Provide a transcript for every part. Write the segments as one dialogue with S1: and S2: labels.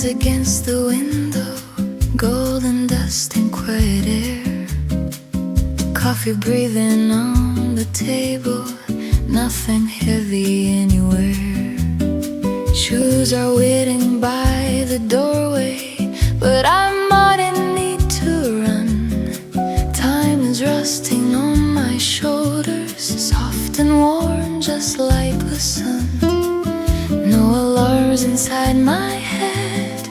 S1: hands against the window, golden dust and quiet air. Coffee breathing on the table, nothing heavy anywhere. Shoes are waiting by the doorway, but I mightn't need to run. Time is resting on my shoulders, soft and warm just like the sun. No alarms inside my head,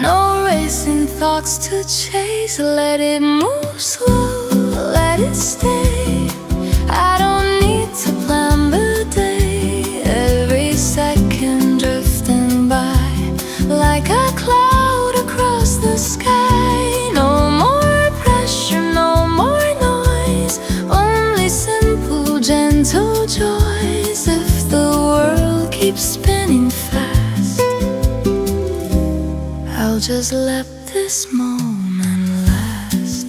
S1: no racing thoughts to chase. Let it move slow, let it stay. I don't need to plan the day, every second drifting by like a cloud across the sky. No more pressure, no more noise, only simple, gentle joys. If the world keeps spinning fast, I'll just let this moment last.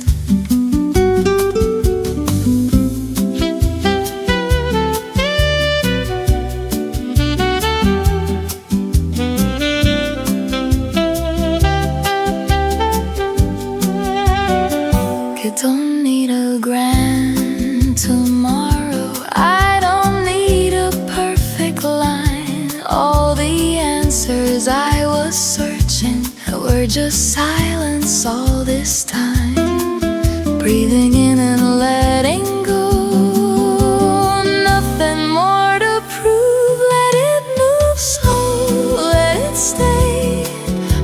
S1: You don't need a grand tomorrow, I don't need a perfect line. All the answers I was searching were just silence all this time. Breathing in and letting go, nothing more to prove. Let it move slow, let it stay.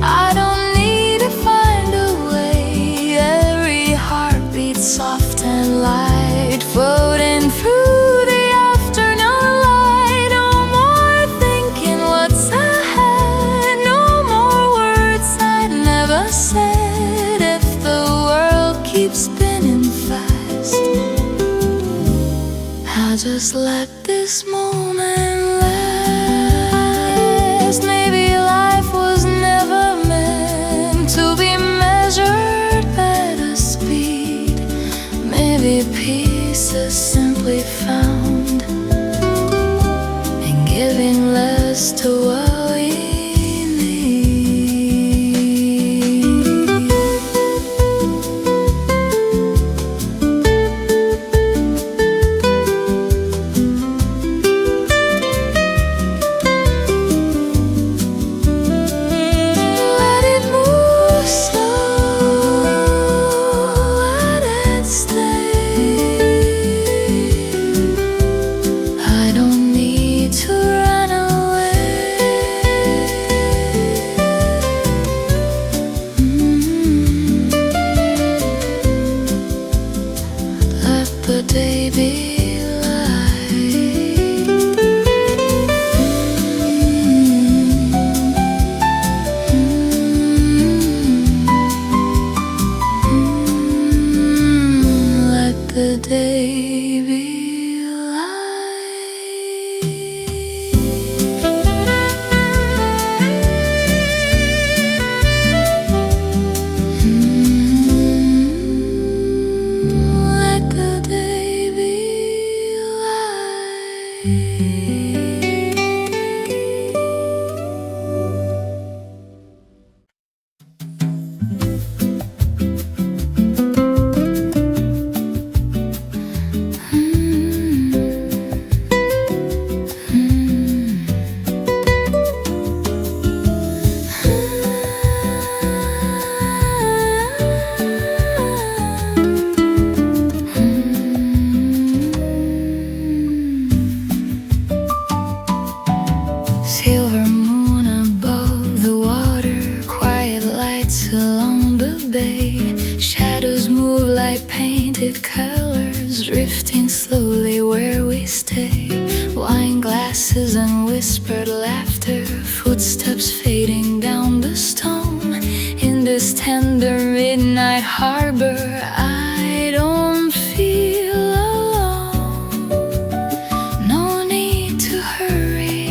S1: I don't need to find a way, every heartbeat soft and light, floating through the afternoon light. No more thinking what's ahead, no more words I'd never said. If the world keeps spinning fast, I'll just let this moment last. Maybe life was never meant to be measured by the speed. Maybe peace is simply found in giving less to what we the day be let the day be silver moon above the water, quiet lights along the bay. Shadows move like painted colors, drifting slowly where we stay. Wine glasses and whispered laughter, footsteps fading down the stone. In this tender midnight harbor, I don't feel alone. No need to hurry,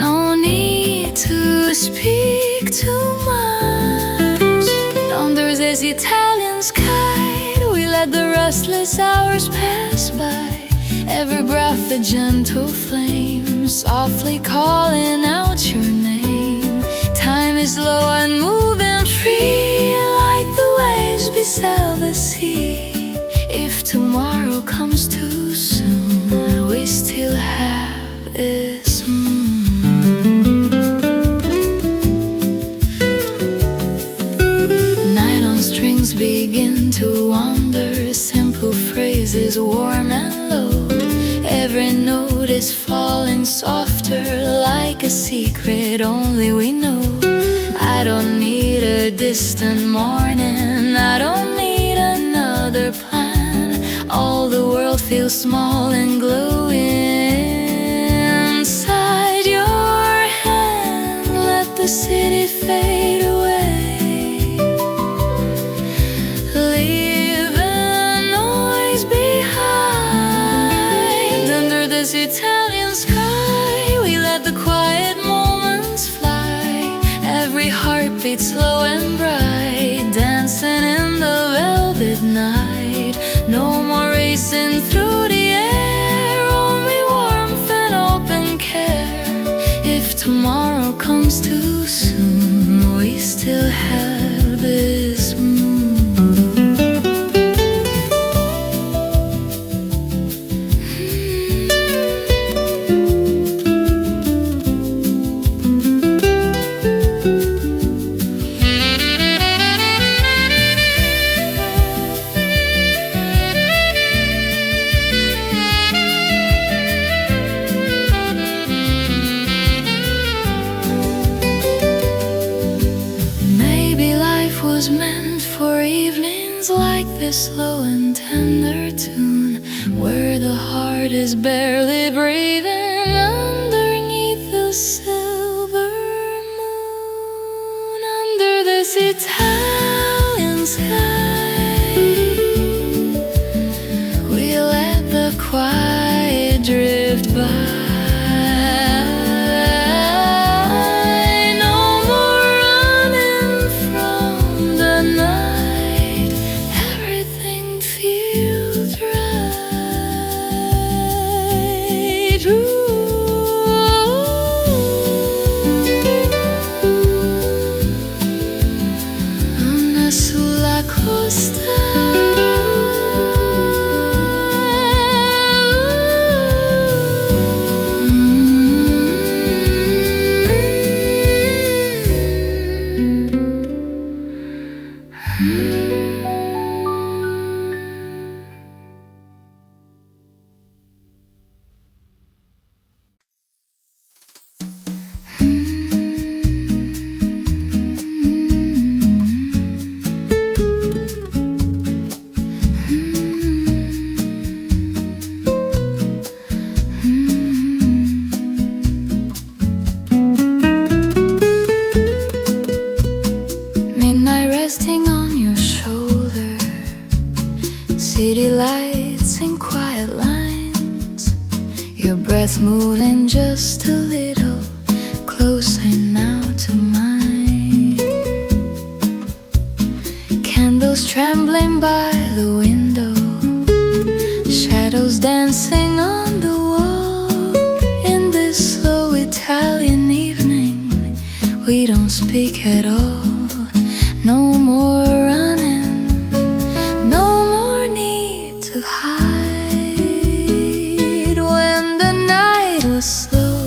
S1: no need to speak too much. Under this Italian sky, we let the restless hours pass by. Every breath a gentle flame, softly calling out your name. slow and moving free, like the waves beside the sea. If tomorrow comes too soon, we still have this nylon strings begin to wander, simple phrases warm and low. Every note is falling softer, like a secret only we know. I don't need a distant morning, I don't need another plan. All the world feels small and glowing inside your hand. Let the city fade away, leave the noise behind. Under this Italian sky, we let the quiet moments fly. Every heartbeat slow and bright, dancing in the velvet night. No more racing through the air, only warmth and open care. If tomorrow comes too soon, we still have this was meant for evenings like this, slow and tender tune, where the heart is barely breathing underneath the silver moon. Under this Italian sky, we let the quiet drift by. City lights in quiet lines, your breath moving just a little closer now to mine. Candles trembling by the window, shadows dancing on the wall. In this slow Italian evening, we don't speak at all. No more running, no more need to hide. When the night was slow,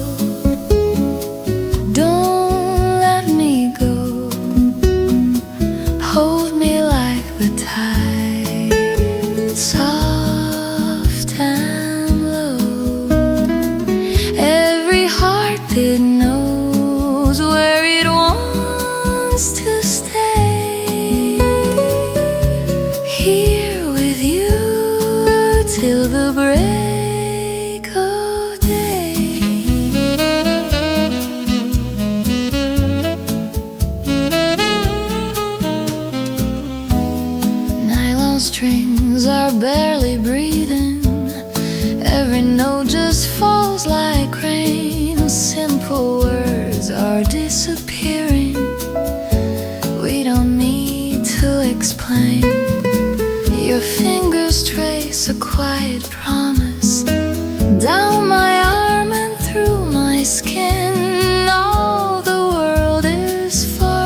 S1: don't let me go. Hold me like the tide, soft and low. Every heartbeat knows where it wants to stay. Here with you till the break of day. Nylon strings are barely breathing, every note just falls like rain. Simple words are disappearing, we don't need to explain. Your fingers trace a quiet promise down my arm and through my skin. All the world is far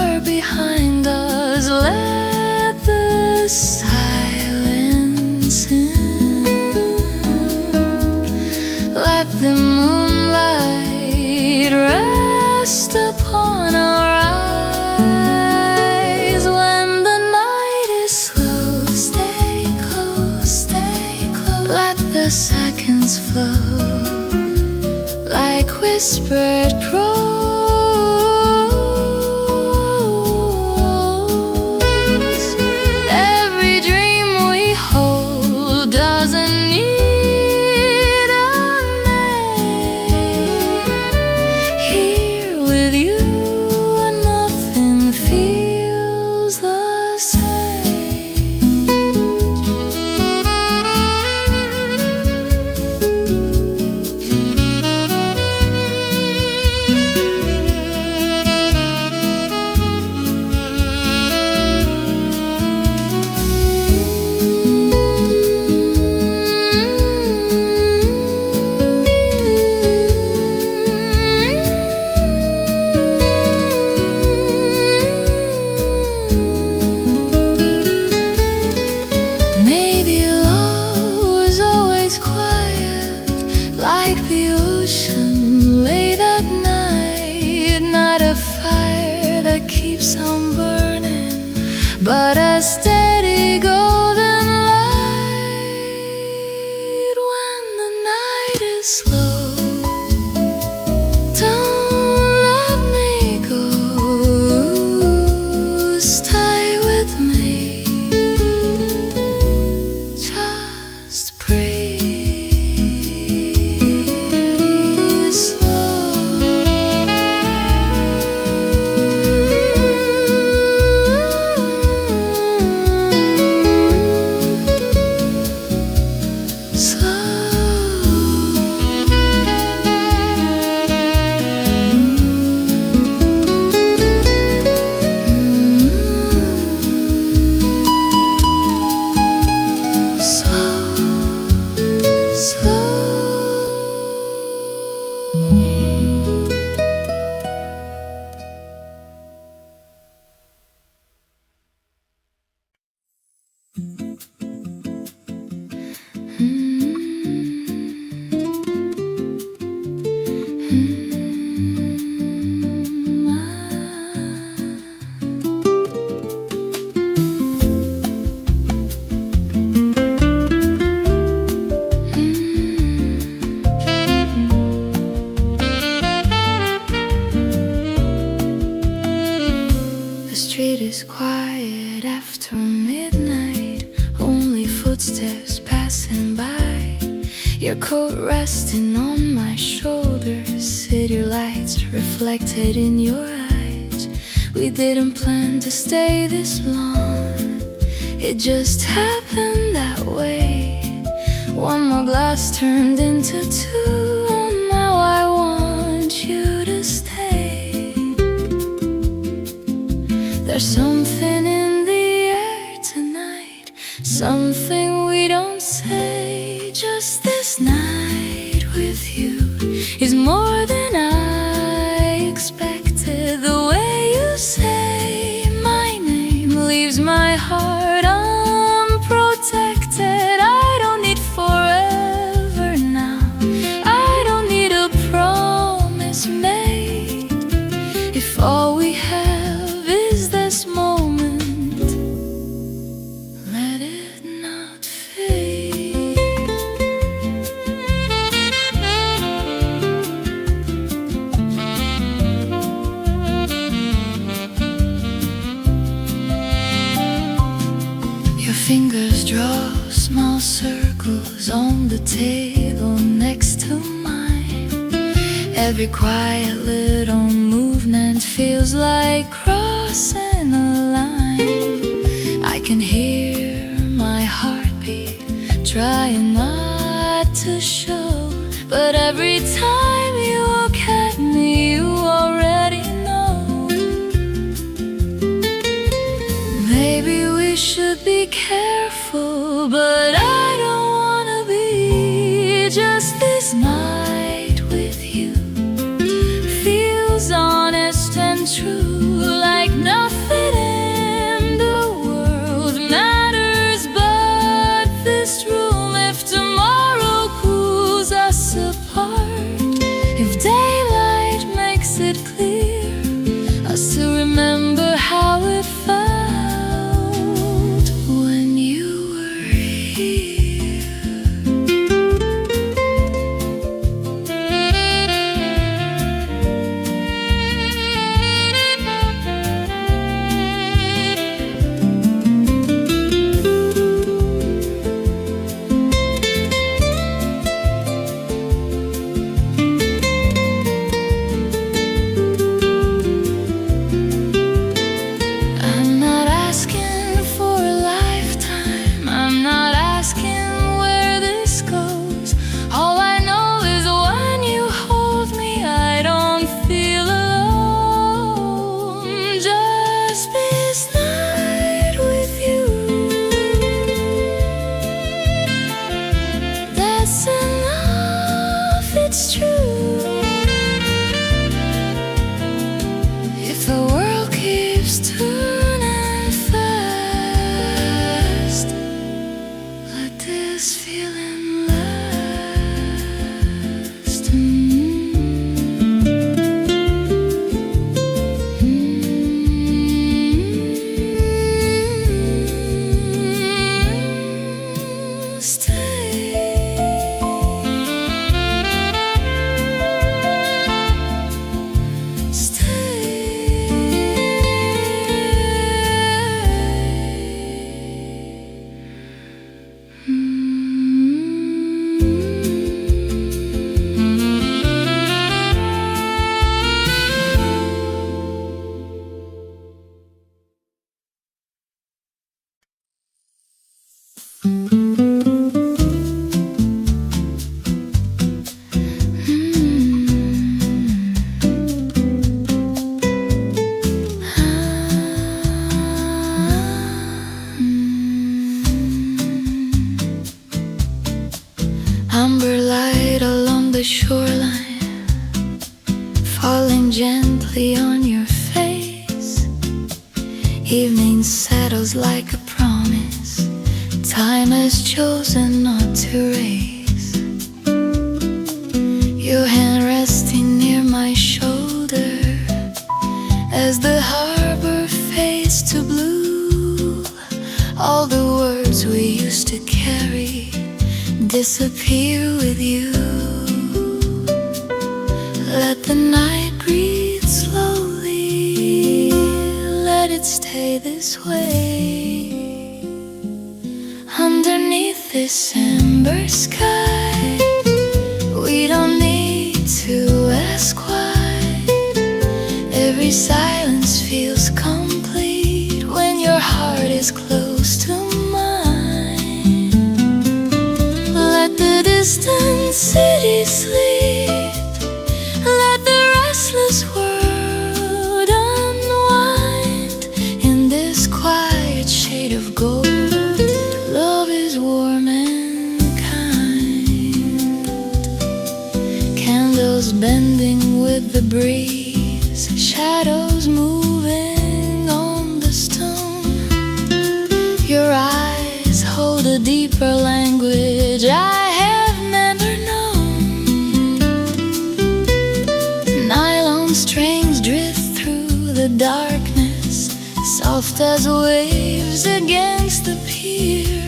S1: sounds flow like whispered prose. Every dream we hold doesn't need a name. Here with you, nothing feels the same. Maybe love was always quiet, like the ocean late at night. Not a fire that keeps on burning, but a steady golden light. When the night is slow, don't let me go. Stay with me. Just breathe slow. The street is quiet after midnight, only footsteps passing by. Your coat resting on my shoulders, city lights reflected in your eyes. We didn't plan to stay this long, it just happened that way. One more glass turned into two, and now I want you to stay. There's something in the air tonight, something we don't say. Just this night with you is more than I expected. The way you say my name leaves my heart unprotected. I don't need forever now, I don't need a promise made. If all we have is this moment, let it not fade. Your fingers draw small circles on the table next to mine. Every quiet little movement feels like crossing a line. I can hear my heartbeat, trying not to show, but every time you look at me, you already know. Maybe we should be careful, but I don't wanna be. Just this night with you feels honest and true, like nothing in the world matters but this room. If tomorrow cools us apart, if daylight makes it clear, I still remember how it felt when you were here. softly on your face. Evening settles like a promise time has chosen not to raise. Your hand resting near my shoulder as the harbor fades to blue. All the words we used to carry disappear with you. Let the night breathe slowly, let it stay this way. Underneath this amber sky, we don't need to ask why. Every silence feels complete when your heart is close to mine. Let the distant city sleep, let the restless world unwind. In this quiet shade of gold, love is warm and kind. Candles bending with the breeze, shadows moving on the stone. Your eyes hold a deeper language I have never known. Nylon strings drift through the darkness, soft as waves against the pier.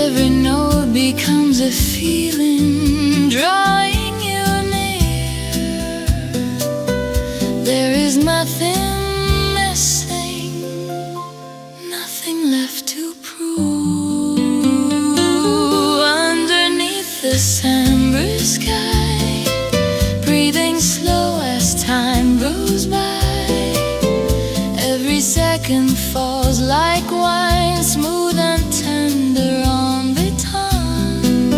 S1: Every note becomes a feeling, drawing you near. There is nothing missing, nothing left to prove. Underneath this amber sky, breathing slow as time goes by. Every second falls like wine, smooth and tender on the tongue.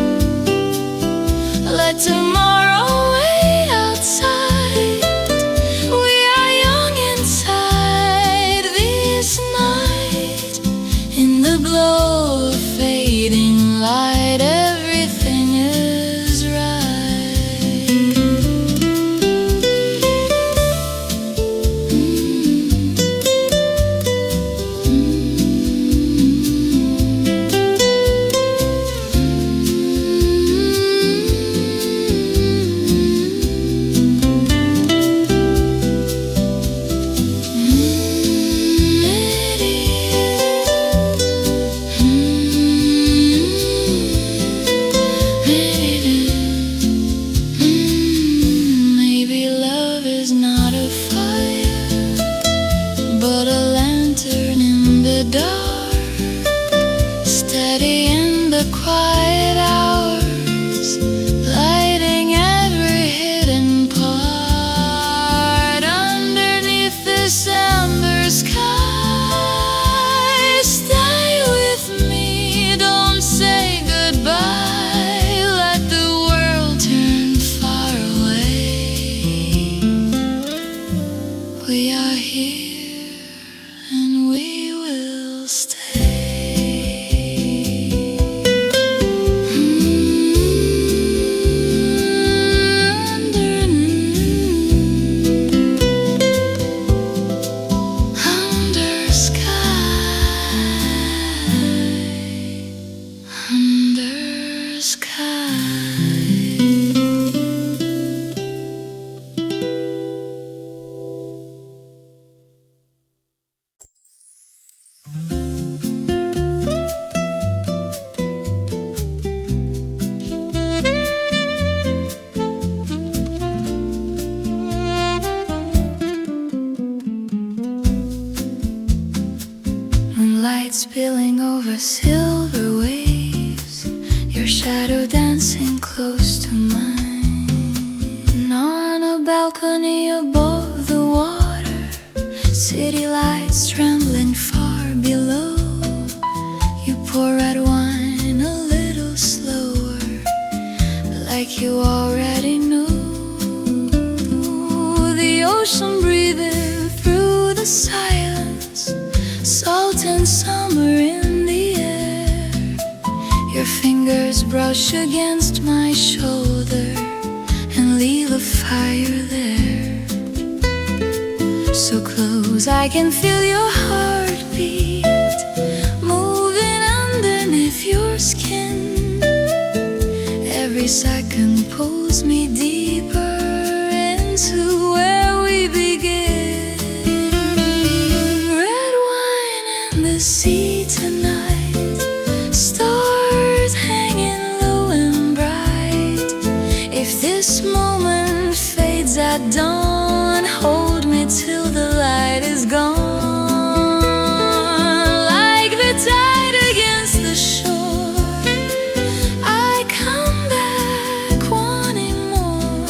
S1: Let tomorrow wait outside, we are young inside this night. In the glow of fading light, everything is right. Maybe love is not a fire, but a lantern in the dark, steady in the quiet hours, lighting every hidden part. Underneath this amber sky, stay with me, don't say goodbye. Let the world turn far away. We are here and we will stay. Under sky, under sky. Moonlight spilling over silver waves, your shadow dancing close to mine. On a balcony above the water, city lights trembling far below. You pour red wine a little slower, like you already know. The ocean breathing through the silence, salt and summer in the air. Your fingers brush against my shoulder and leave a fire there. So close I can feel your heartbeat moving underneath your skin. Every second pulls me deeper into where we begin. Red wine and the sea tonight, stars hanging low and bright. If this moment fades at dawn, hold me till the light is gone. Like the tide against the shore, I come back wanting more.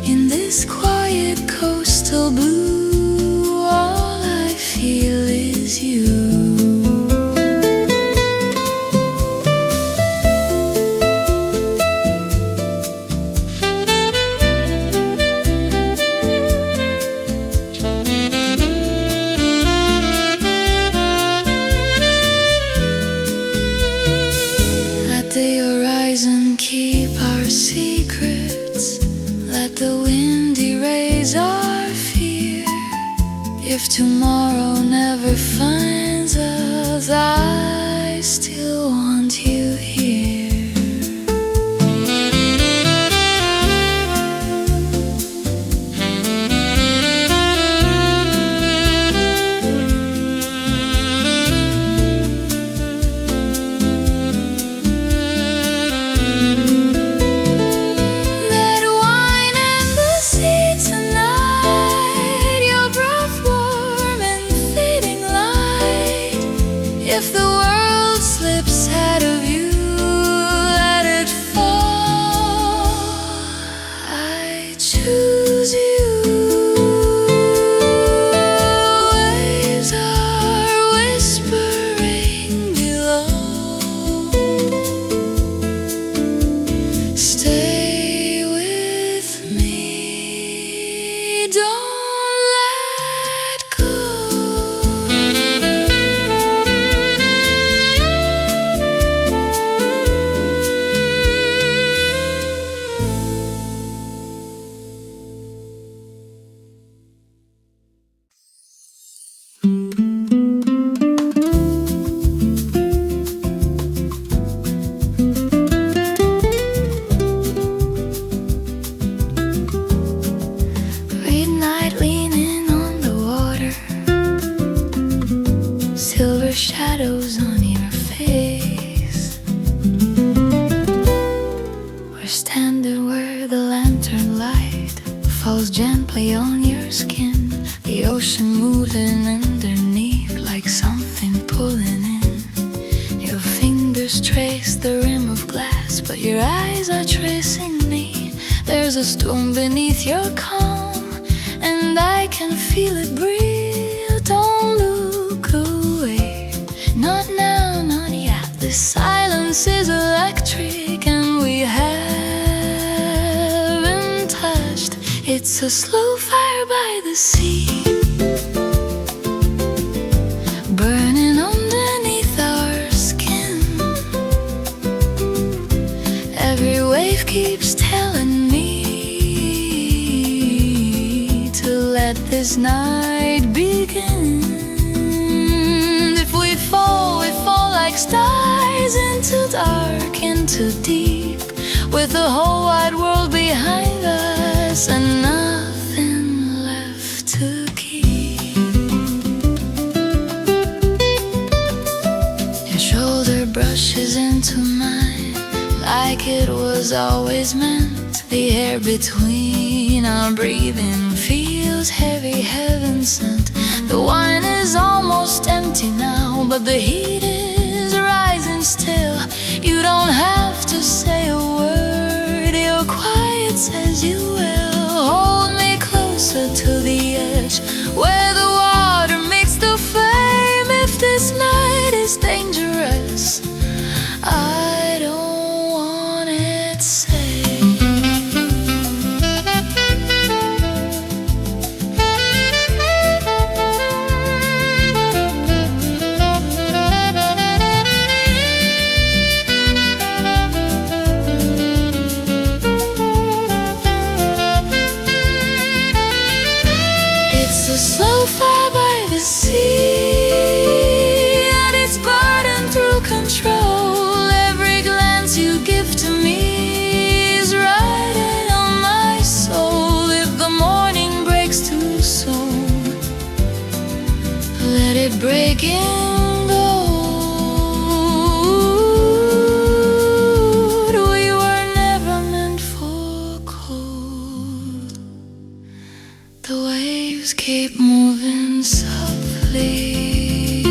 S1: In this quiet coastal blue, all I feel is you. The horizon keep our secrets, let the wind erase our fear. If tomorrow never finds us, I still want you here. If the world slips out of you, let it fall. I choose you. Waves are whispering below. Stay with me. Don't let go. Midnight leaning on the water, silver shadows on your face. We're standing where the lantern light falls gently on your skin. The ocean moving underneath like something pulling in. Your fingers trace the rim of glass, but your eyes are tracing me. There's a storm beneath your calm, and I can feel it breathe. Don't look away, not now, not yet. This silence is electric, and we haven't touched. It's a slow fire by the sea, burning underneath our skin. Every wave keeps telling me let this night begin. If we fall like stars into dark, into deep, with the whole wide world behind us and nothing left to keep. Your shoulder brushes into mine like it was always meant. The air between our breathing feels heavy, heaven sent. The wine is almost empty now, but the heat is rising still. You don't have to say a word, your quiet says you will. Hold me closer to the edge, where the water makes the flame. If this night is dangerous, I don't want it safe. slow fire by the sea, and it's burdened through control. Every glance you give to me is riding on my soul. If the morning breaks too soon, let it break in gold. We were never meant for cold. The waves keep moving softly,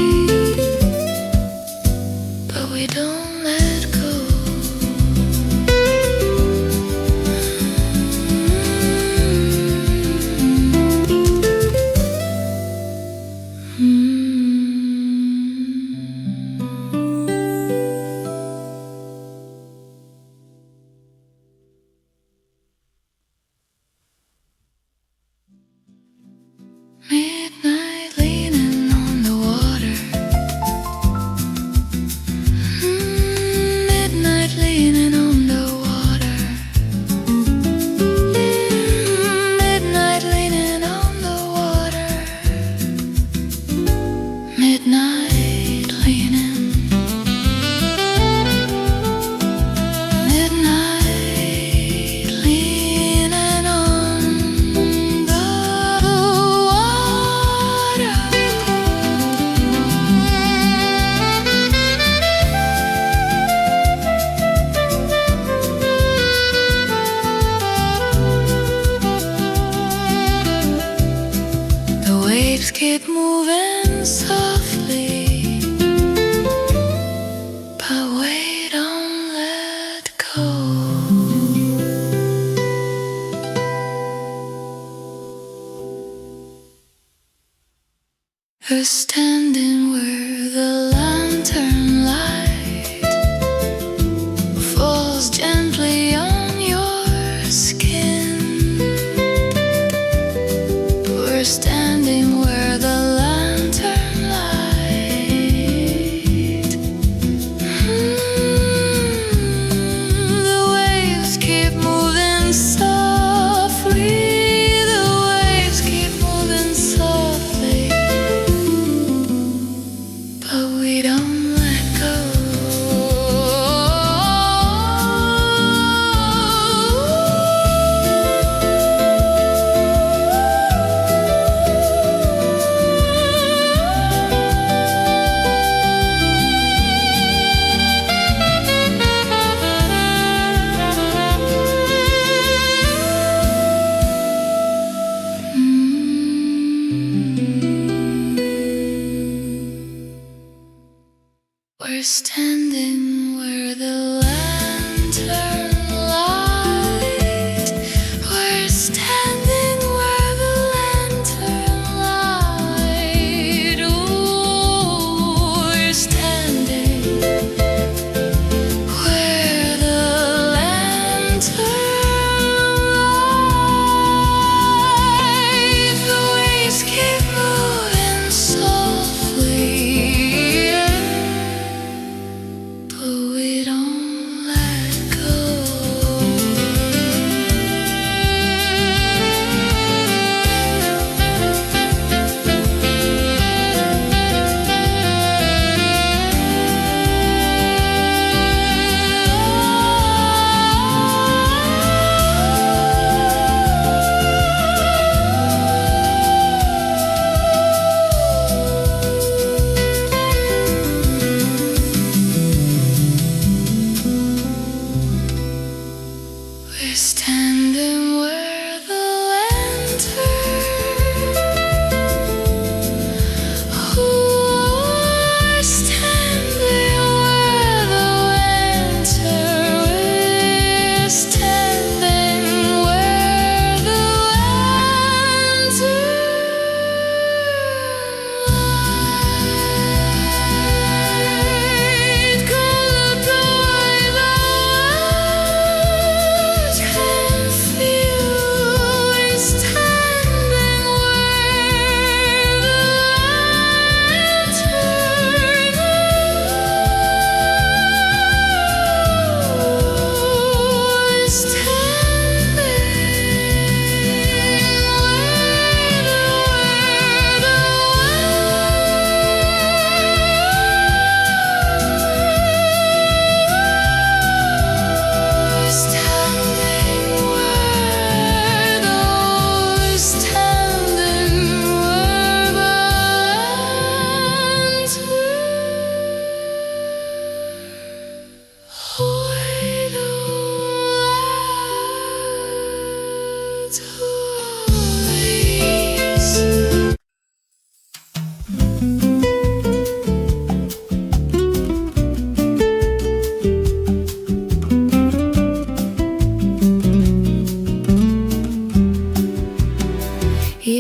S1: but we don't let go. Midnight leaning on the water. Midnight leaning on the water. Midnight leaning on the water. Midnight leaning. Midnight leaning on the water. The waves keep moving softly, but we don't let go. We're standing where the lantern light falls gently on your skin. We're standing where the lantern light. The waves keep moving softly. The waves keep moving softly, but we don't let go. We're standing where the lantern light. We're standing where the lantern light. Ooh, we're standing where the lantern light. The waves keep moving softly, but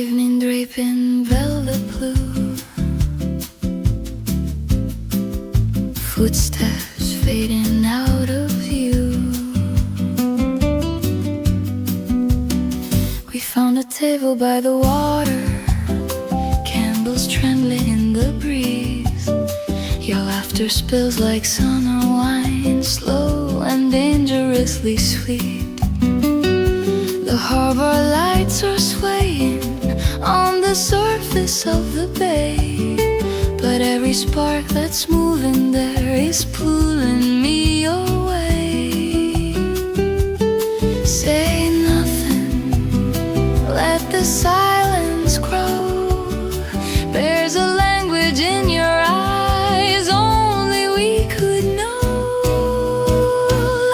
S1: evening drape in velvet blue, footsteps fading out of view. We found a table by the water, candles trembling in the breeze. Your laughter spills like summer wine, slow and dangerously sweet. The harbor lights are swaying on the surface of the bay, but every spark that's moving there is pulling me away. Say nothing, let the silence grow. There's a language in your eyes only we could know.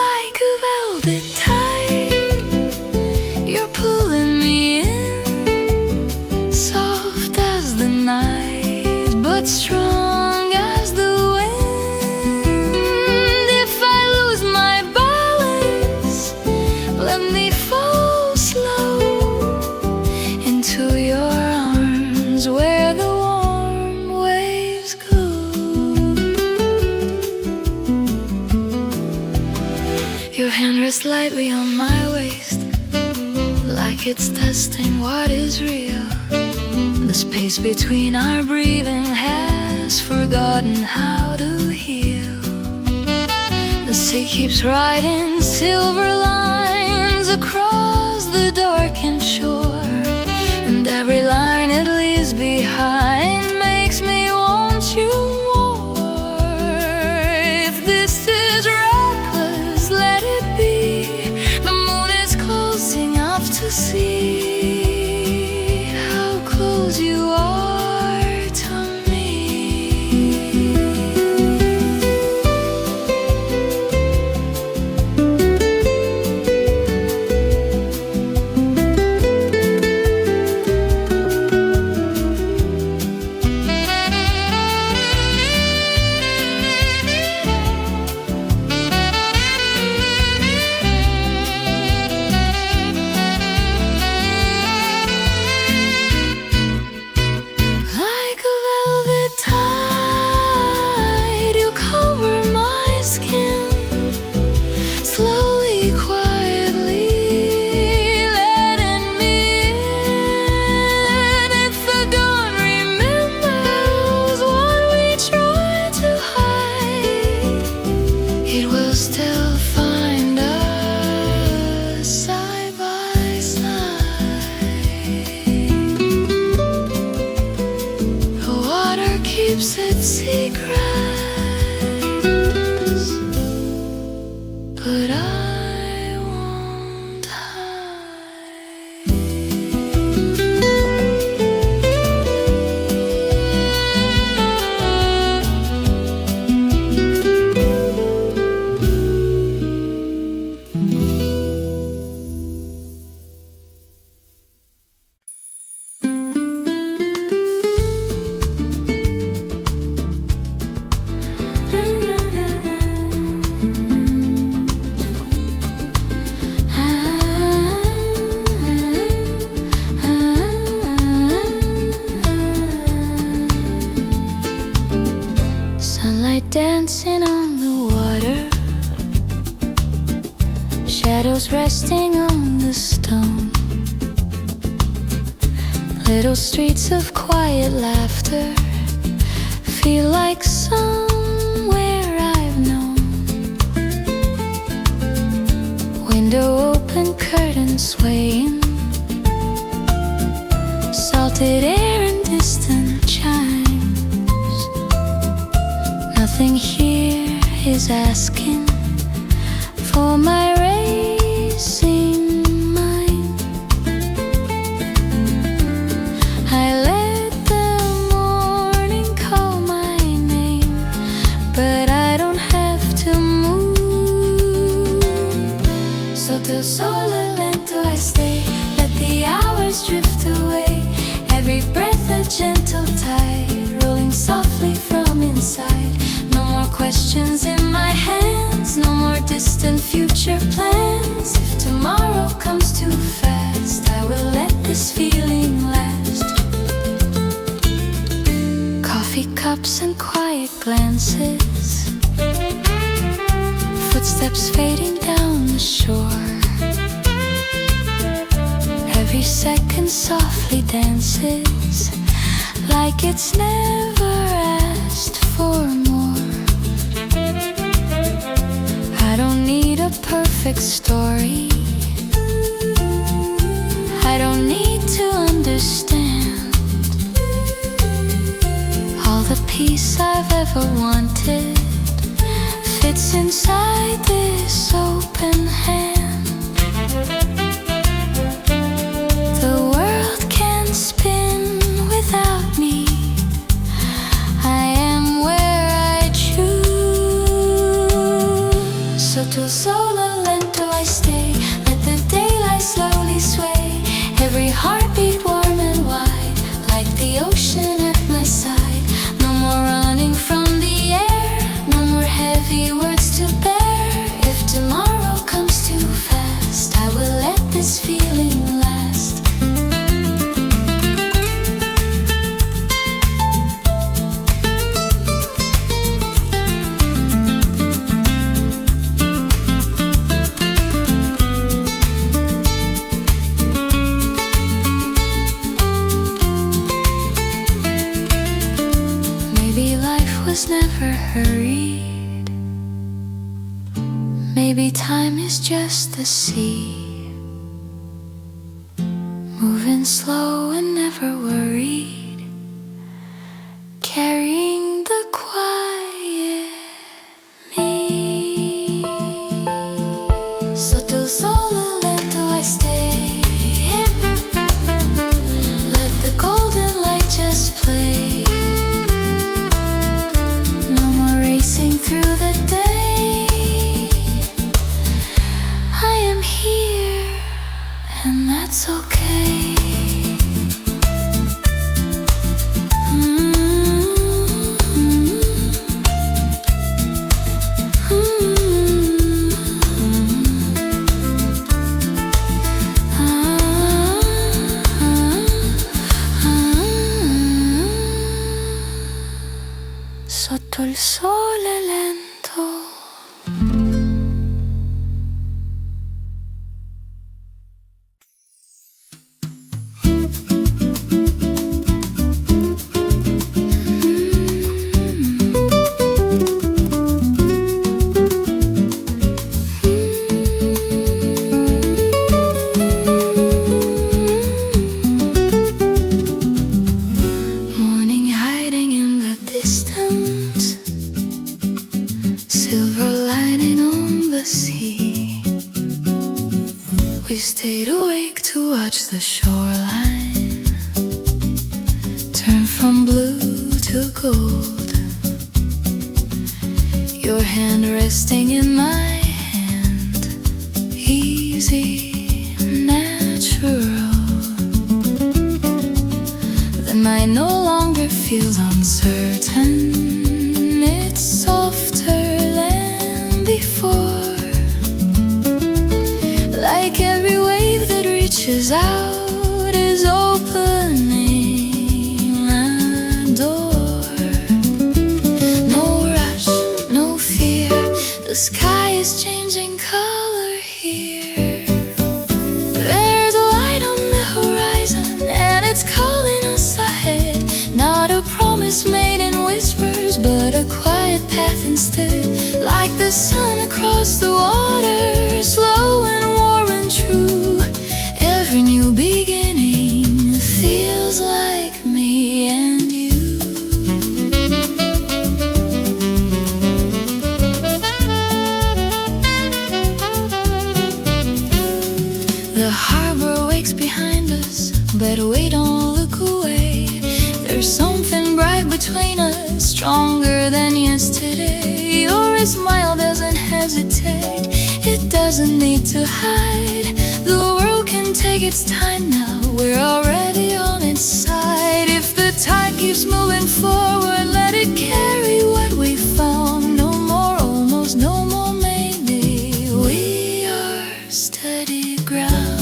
S1: Like a velvet tide, you're pulling me in, soft as the night, but strong as the wind. If I lose my balance, let me fall slow into your arms where the warm waves go. Your hand rests lightly on my waist, like it's testing what is real. The space between our breathing has forgotten how to heal. The sea keeps writing silver lines across the darkened shore, and every line it leaves behind makes me want you more. If this is reckless, let it be. The moon is closing up to see how close you are to me. Like a velvet tide, you cover my skin, slowly, quietly letting me in. If the dawn remembers what we tried to hide, it will still find us side by side. The water keeps its secrets, but I won't hide. Sunlight dancing on the water, shadows resting on the stone. Little streets of quiet laughter feel like somewhere I've known. Window open, curtain swaying, salted air and distant chimes. Nothing here is asking for my racing mind. I let the morning call my name, but I don't have to move. So till sole lento I stay, let the hours drift away. Every breath a gentle tide, rolling softly from inside. No more questions in my hands, no more distant future plans. If tomorrow comes too fast, I will let this feeling last. raindrops and quiet glances, footsteps fading down the shore. Every second softly dances like it's never asked for more. I don't need a perfect story, I don't need to understand all the peace I've ever wanted fits inside this open hand. The world can spin without me, I am where I choose. Sotto sole lento I stay, let the daylight slowly sway. Every heartbeat warm and wide, like the ocean at my side. No more running from the air, no more heavy words to bear. If tomorrow comes too fast, I will let this feeling last. Maybe life was never hurried, maybe time is just the sea, moving slow and never worried, carrying the quiet me. Sotto sole lento I stay, let the golden light just play. No more racing through the day, I am here and that's okay. Sotto il sole lento. Morning hiding in the distance, silver lining on the sea. We stayed awake to watch the shoreline turn from blue to gold. Your hand resting in my hand, easy, natural. Then mine no longer feels uncertain, it's softer than before. Like every wave that reaches out is opening a door. No rush, no fear, the sky is changing color here. There's a light on the horizon and it's calling us ahead. Not a promise made in whispers, but a quiet path instead. Like the sun across the water, slow and warm and true. Every new beginning feels like me and you. The harbor wakes behind us, but we don't look away. There's something bright between us, stronger than yesterday. Your smile doesn't hesitate, it doesn't need to hide. The world can take its time now, we're already on its side. If the tide keeps moving forward, let it carry what we found. No more almost, no more maybe, we are steady ground.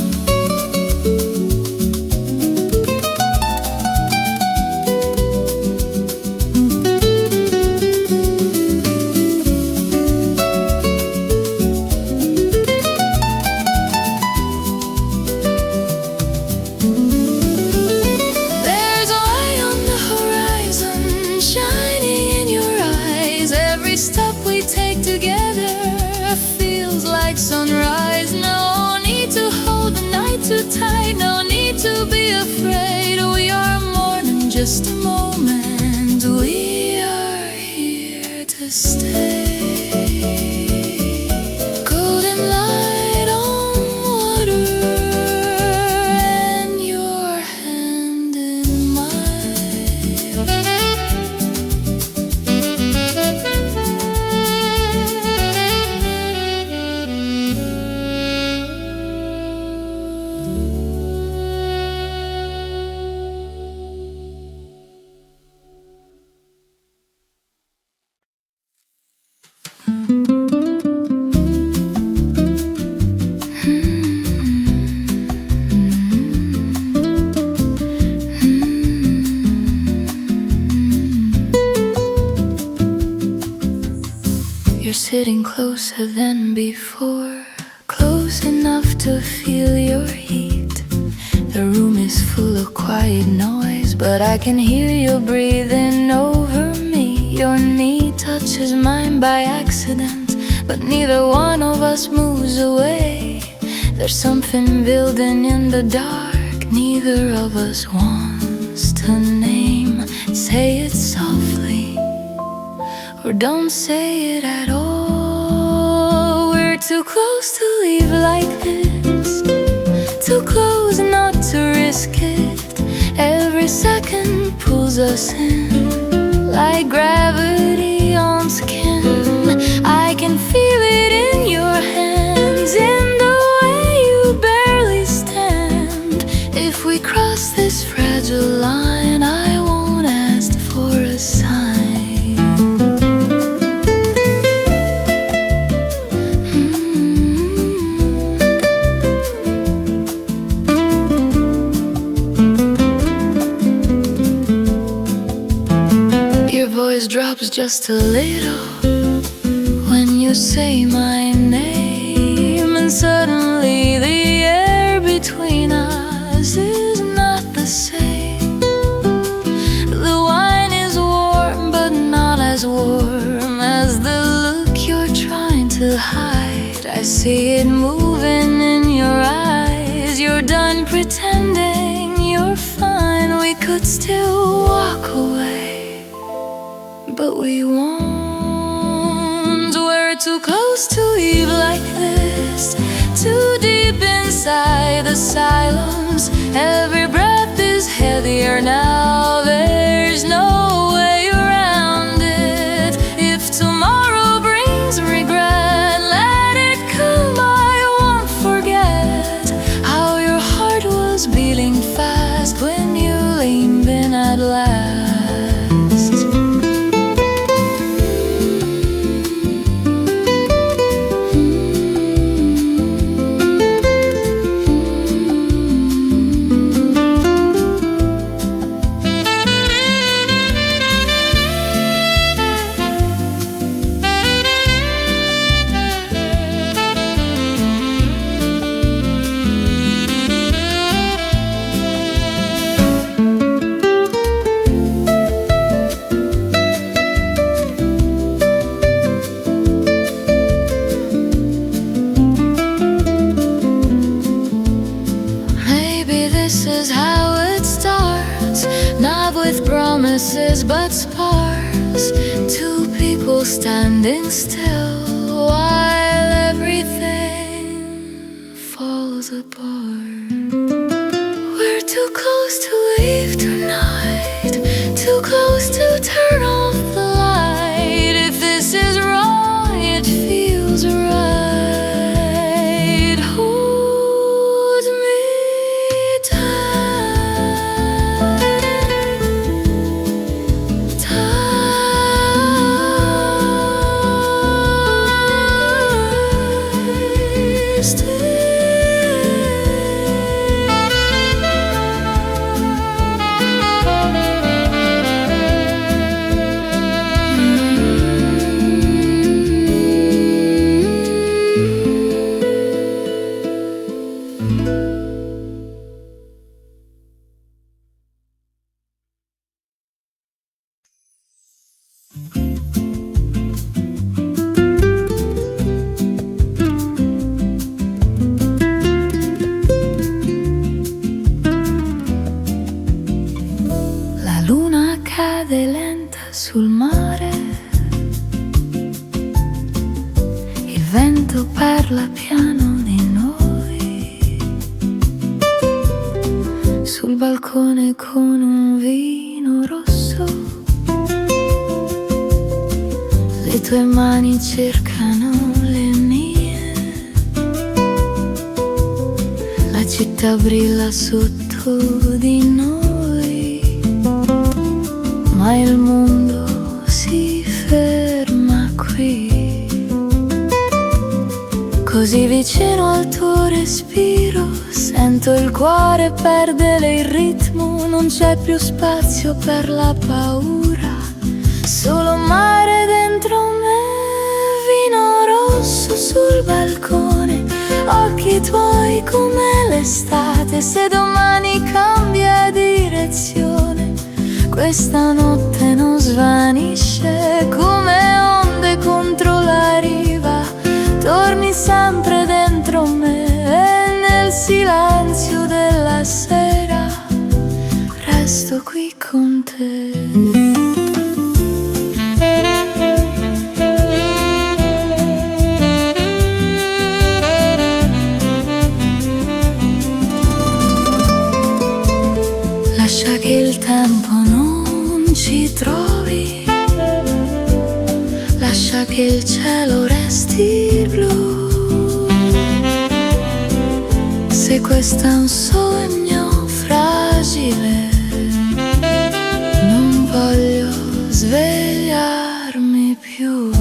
S1: just a moment. We are here to stay. Golden light on water and your hand in mine. You're sitting closer than before, close enough to feel your heat. The room is full of quiet noise, but I can hear you breathing over me. Your knee touches mine by accident, but neither one of us moves away. There's something building in the dark, neither of us wants to name. Say it softly, or don't say it at all. We're too close to leave like this, too close not to risk it. Every second pulls us in, like gravity on skin. I can feel it in your hands, in the way you barely stand. If we cross this fragile line, I won't ask for a sign. Your voice drops just a little when you say my name, and suddenly the air between us is not the same. The wine is warm, but not as warm as the look you're trying to hide. I see it moving in your eyes. You're done pretending you're fine. We could still walk away, but we won't. We're too close to leave like this, too deep inside the silence. Every breath is heavier now. There's no way around it. If tomorrow brings regret, let it come. I won't forget how your heart was beating fast when you leaned in at last. Promises but sparks, two people standing still while everything falls apart. We're too close to leave tonight, too close to turn off the light. If this is wrong, it feels right. Hold me La luna cade lenta sul mare, il vento parla piano di noi, sul balcone con un vino rosso, le tue mani cercano le mie, la città brilla sotto di noi, ma il mondo si ferma qui, così vicino al tuo respiro, sento il cuore perdere il ritmo, non c'è più spazio per la paura, solo mare dentro me, vino rosso sul balcone, occhi tuoi come l'estate, se domani cambia direzione, questa notte non svanisce come onde contro la riva, torni sempre dentro me e nel silenzio della sera resto qui con te. Lascia che il tempo non ci trovi, lascia che il cielo resti blu, se questo è un sogno fragile, non voglio svegliarmi più.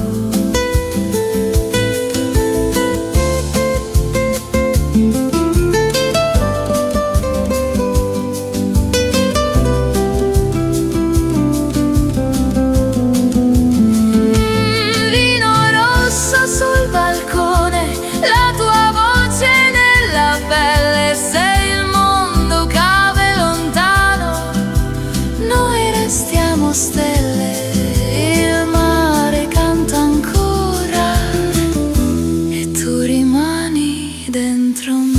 S1: Stelle, il mare canta ancora e tu rimani dentro me.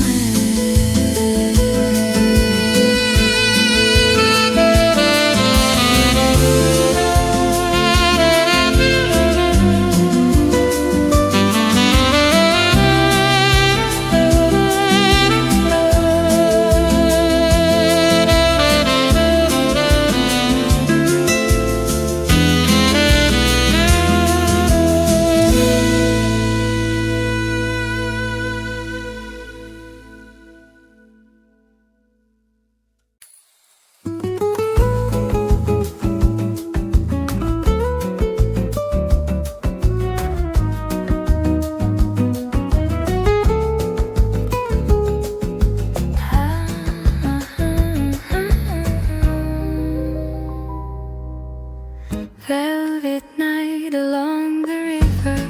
S1: Velvet night along the river,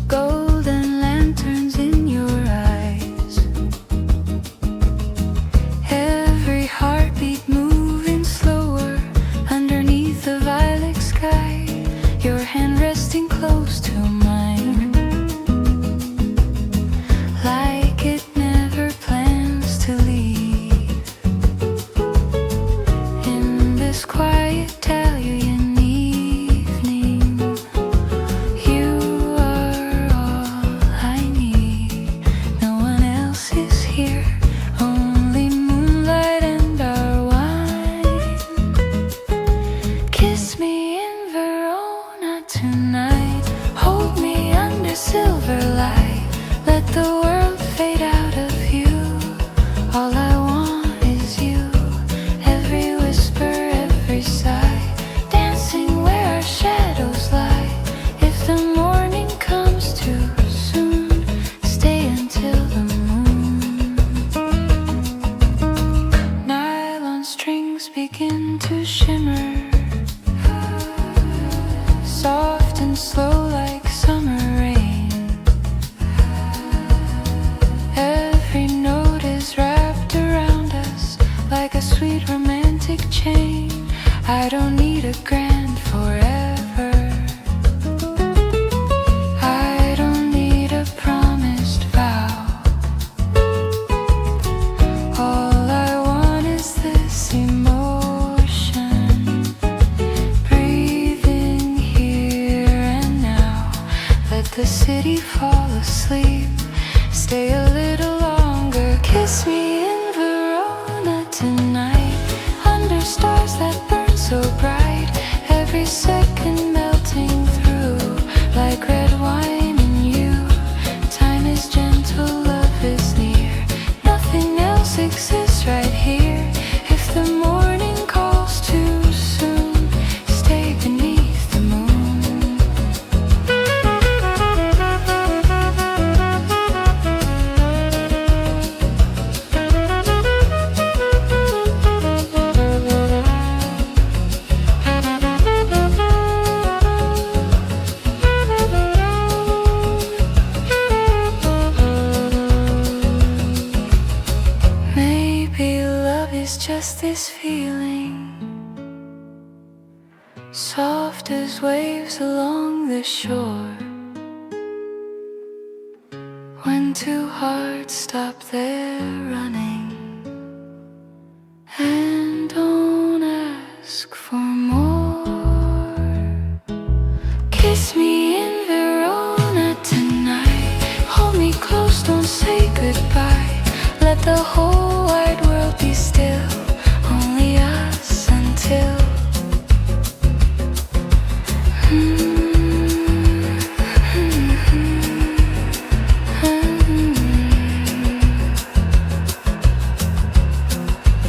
S1: golden lanterns in your eyes, every heartbeat moving slower underneath the violet sky, your hand resting close to mine, like it never plans to leave. This quiet Italian evening, you are all I need. No one else is here, only moonlight and our wine. Kiss me in Verona tonight, hold me under silver light, let the world fade out of view. All I want is you, every whisper, every sigh, dancing where our shadows lie. If the morning comes too soon, stay until the moon. Nylon strings begin to shimmer, soft and slow like summer rain. Every note is wrapped around us like a sweet romantic chain. I don't need a grand forever, I don't need a promised vow. All I want is this emotion. the city fall asleep. Stay a little longer, kiss me in Verona tonight, under stars that burn so bright, every second melting through like red wine in you. Time is gentle, love is near, nothing else exists right here. If the morning calls too soon, stay beneath the moon. Maybe love is just this feeling, soft as waves along the shore, when two hearts stop their running and don't ask for more. Kiss me in Verona tonight, hold me close, don't say goodbye. Let the whole wide world be still, only us until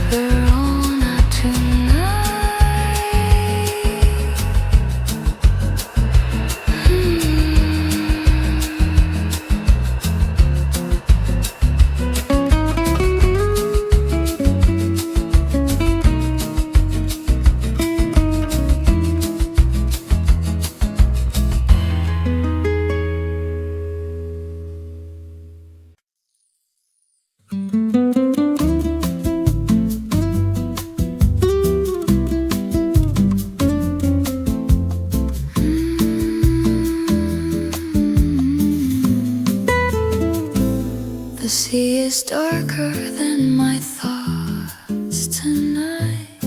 S1: Verona The sea is darker than my thoughts tonight.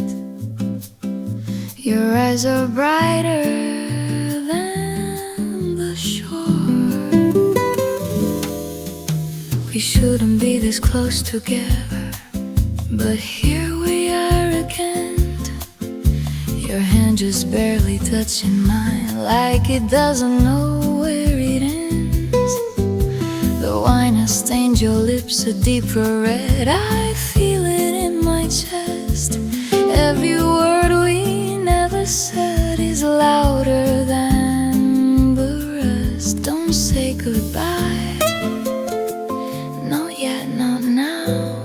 S1: Your eyes are brighter than the shore. We shouldn't be this close together, but here we are again. Your hand just barely touching mine, like it doesn't know where it ends. The wine has stained your lips a deeper red, I feel it in my chest. Every word we never said is louder than the rest. Don't say goodbye, not yet, not now.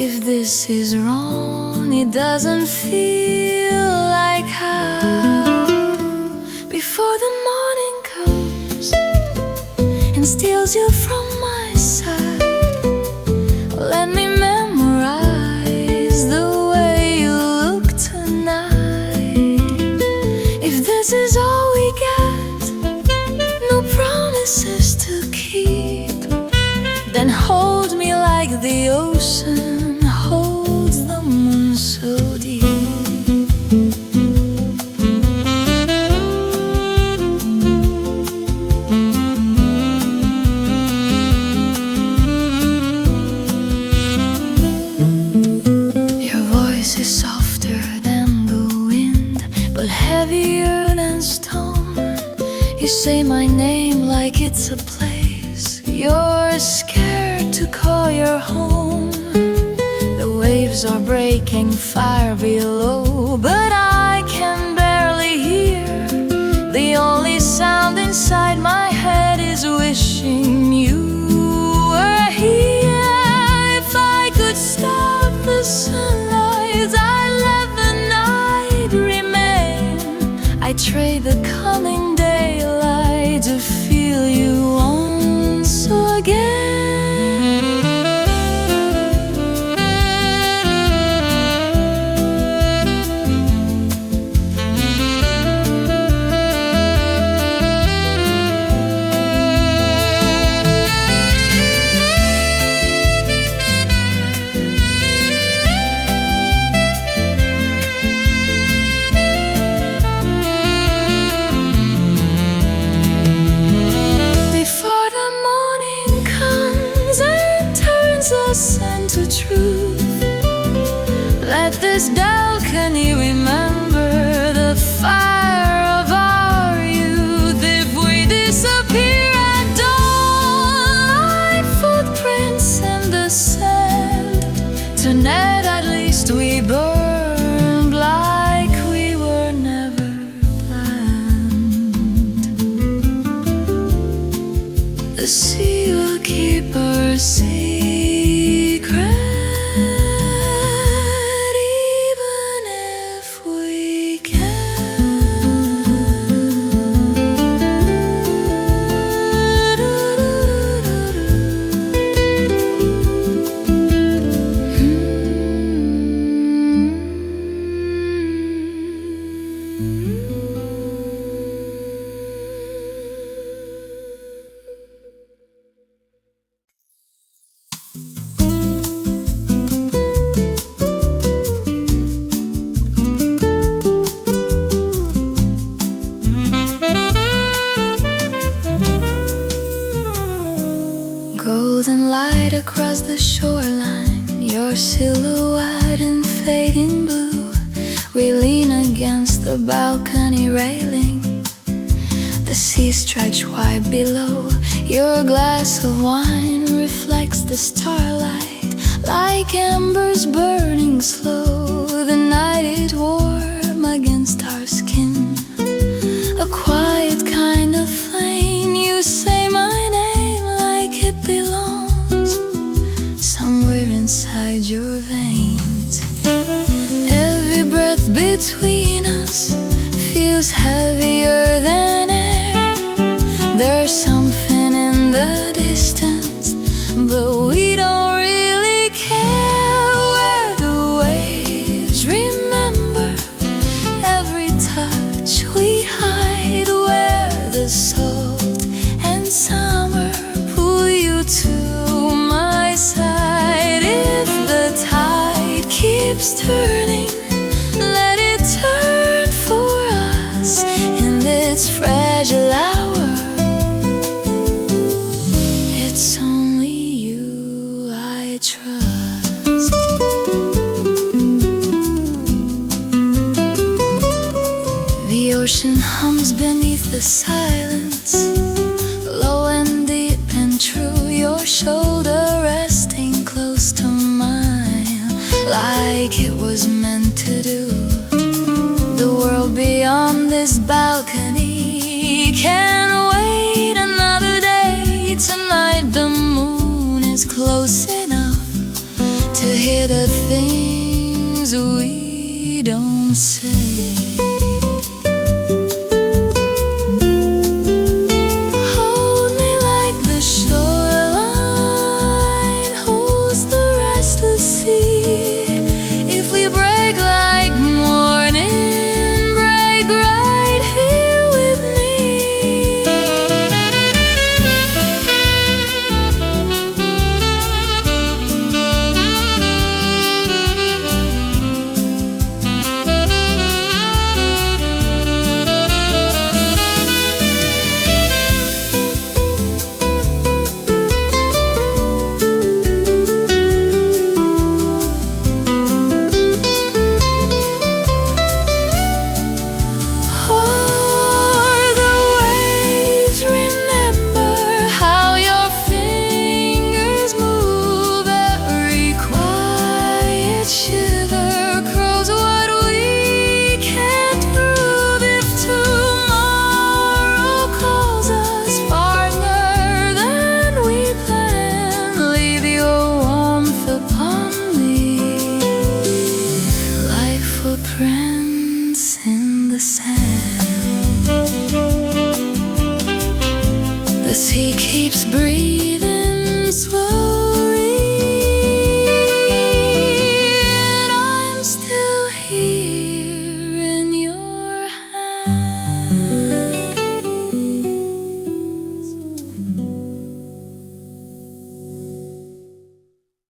S1: If this is wrong, it doesn't feel like how. Before the morning comes and steals you from my side, let me memorize the way you look tonight. If this is all we get, no promises to keep, then hold me like the ocean holds the moon so deep. Heavier than stone, you say my name like it's a place you're scared to call your home. The waves are breaking fire below, but I can barely hear. The only sound inside my head is wishing you were here. If I could stop the sunrise, I'd let the night remain. I trade the coming daylight to feel you once again. Let this balcony remember the fire of our youth. If we disappear at dawn like footprints in the sand, tonight at least we burned like we were never planned. The sea will keep our secret. Golden light across the shoreline, your silhouette in fading blue. We lean against the balcony railing, the sea stretched wide below. Your glass of wine reflects the starlight like embers burning slow. The night is warm against our skin, a quiet kind of flame. You say my name like it belongs somewhere inside your veins. Every breath between us feels heavier than air. There's something in the distance, but we don't really care. Where the waves remember every touch we hide, where the salt and summer pull you to my side. If the tide keeps turning, let it turn for us in this fragile hour. It's only you I trust. The ocean hums beneath the silence, low and deep and true. Your shoulder resting close to mine, like it was meant to do. The world beyond this balcony can't wait another day. Tonight the moon is close enough to hear the things we don't say.